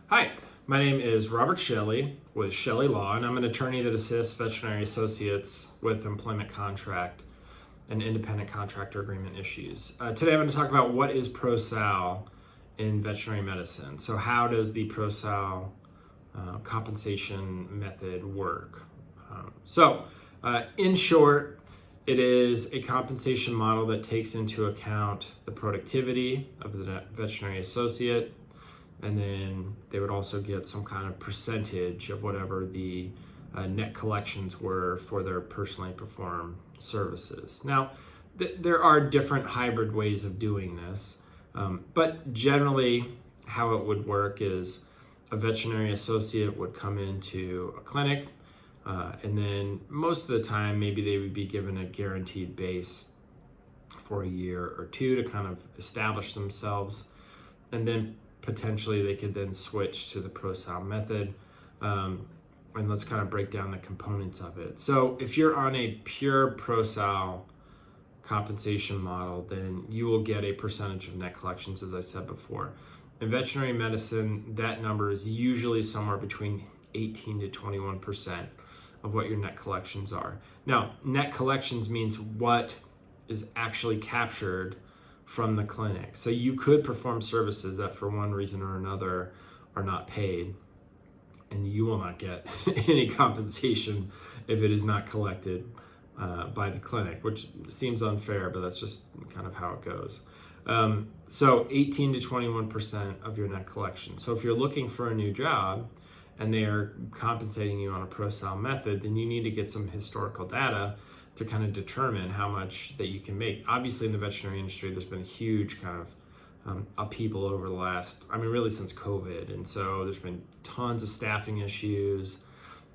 Hi, my name is Robert Shelley with Shelley Law, and I'm an attorney that assists veterinary associates with employment contract and independent contractor agreement issues. Today I'm going to talk about what is ProSal in veterinary medicine. So how does the ProSal compensation method work? In short, it is a compensation model that takes into account the productivity of the veterinary associate, and then they would also get some kind of percentage of whatever the net collections were for their personally performed services. Now, there are different hybrid ways of doing this, but generally how it would work is a veterinary associate would come into a clinic, and then most of the time maybe they would be given a guaranteed base for a year or two to kind of establish themselves, and then potentially they could then switch to the ProSal method. And let's kind of break down the components of it. So if you're on a pure ProSal compensation model, then you will get a percentage of net collections, as I said before. In veterinary medicine, that number is usually somewhere between 18 to 21% of what your net collections are. Now, net collections means what is actually captured from the clinic. So you could perform services that for one reason or another are not paid, and you will not get any compensation if it is not collected by the clinic, which seems unfair, but that's just kind of how it goes. So 18 to 21% of your net collection. So if you're looking for a new job and they are compensating you on a ProSal method, then you need to get some historical data to kind of determine how much that you can make. Obviously in the veterinary industry, there's been a huge kind of upheaval over the last, really since COVID. And so there's been tons of staffing issues.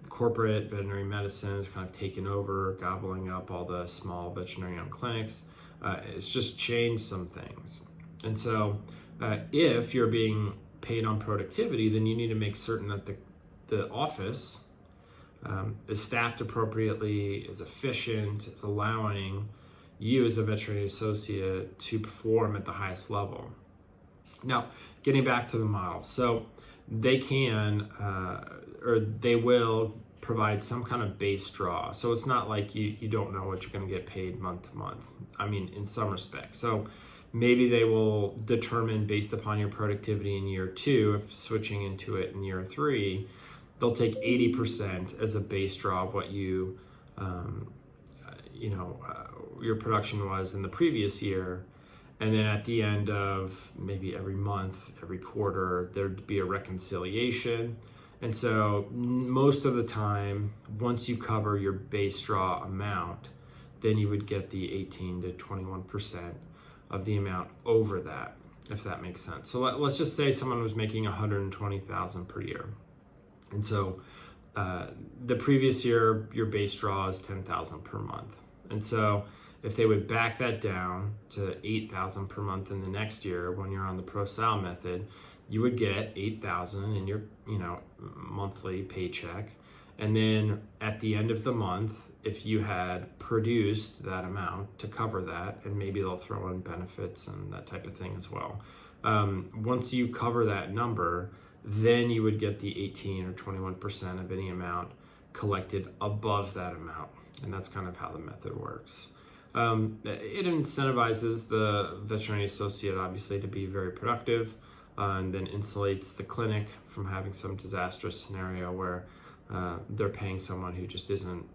Corporate veterinary medicine has kind of taken over, gobbling up all the small veterinary-owned clinics. It's just changed some things. And so if you're being paid on productivity, then you need to make certain that the office is staffed appropriately, is efficient, is allowing you as a veterinary associate to perform at the highest level. Now, getting back to the model. So they can, or they will provide some kind of base draw. So it's not like you don't know what you're going to get paid month to month. In some respects. So maybe they will determine based upon your productivity in year 2, if switching into it in year 3, they'll take 80% as a base draw of what your production was in the previous year. And then at the end of maybe every month, every quarter, there'd be a reconciliation. And so most of the time, once you cover your base draw amount, then you would get the 18 to 21% of the amount over that, if that makes sense. So let's just say someone was making $120,000 per year. And so the previous year, your base draw is $10,000 per month. And so if they would back that down to $8,000 per month in the next year, when you're on the ProSal method, you would get $8,000 in your monthly paycheck. And then at the end of the month, if you had produced that amount to cover that, and maybe they'll throw in benefits and that type of thing as well. Once you cover that number, then you would get the 18 or 21% of any amount collected above that amount. And that's kind of how the method works. It incentivizes the veterinary associate, obviously, to be very productive, and then insulates the clinic from having some disastrous scenario where they're paying someone who just isn't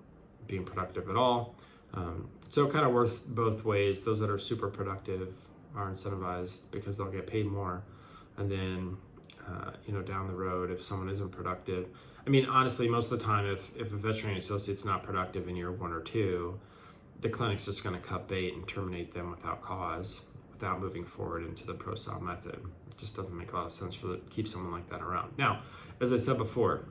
being productive at all. So it kind of works both ways. Those that are super productive are incentivized because they'll get paid more. And then, down the road, if someone isn't productive, honestly, most of the time, if a veterinary associate's not productive in year 1 or 2, the clinic's just going to cut bait and terminate them without cause, without moving forward into the ProSal method. It just doesn't make a lot of sense to keep someone like that around. Now, as I said before,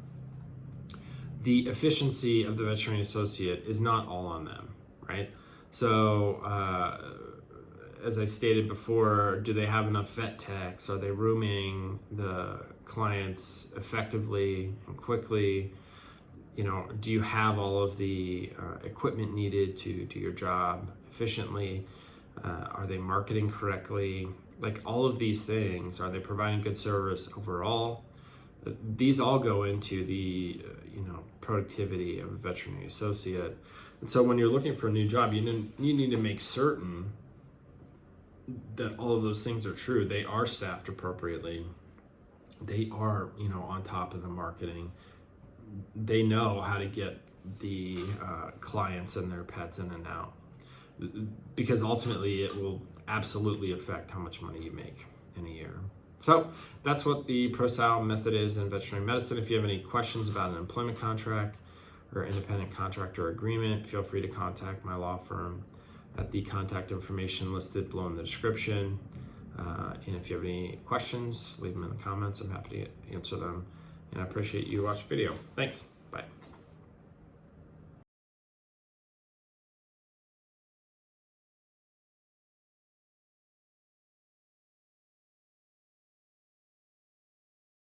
the efficiency of the veterinary associate is not all on them, right? So, as I stated before, do they have enough vet techs? Are they rooming the clients effectively and quickly? Do you have all of the equipment needed to do your job efficiently? Are they marketing correctly? Like all of these things, are they providing good service overall? These all go into the productivity of a veterinary associate. And so when you're looking for a new job, you need to make certain that all of those things are true. They are staffed appropriately. They are, on top of the marketing. They know how to get the clients and their pets in and out, because ultimately it will absolutely affect how much money you make in a year. So that's what the ProSal method is in veterinary medicine. If you have any questions about an employment contract or independent contractor agreement, feel free to contact my law firm at the contact information listed below in the description. And if you have any questions, leave them in the comments. I'm happy to answer them. And I appreciate you watching the video. Thanks. Bye.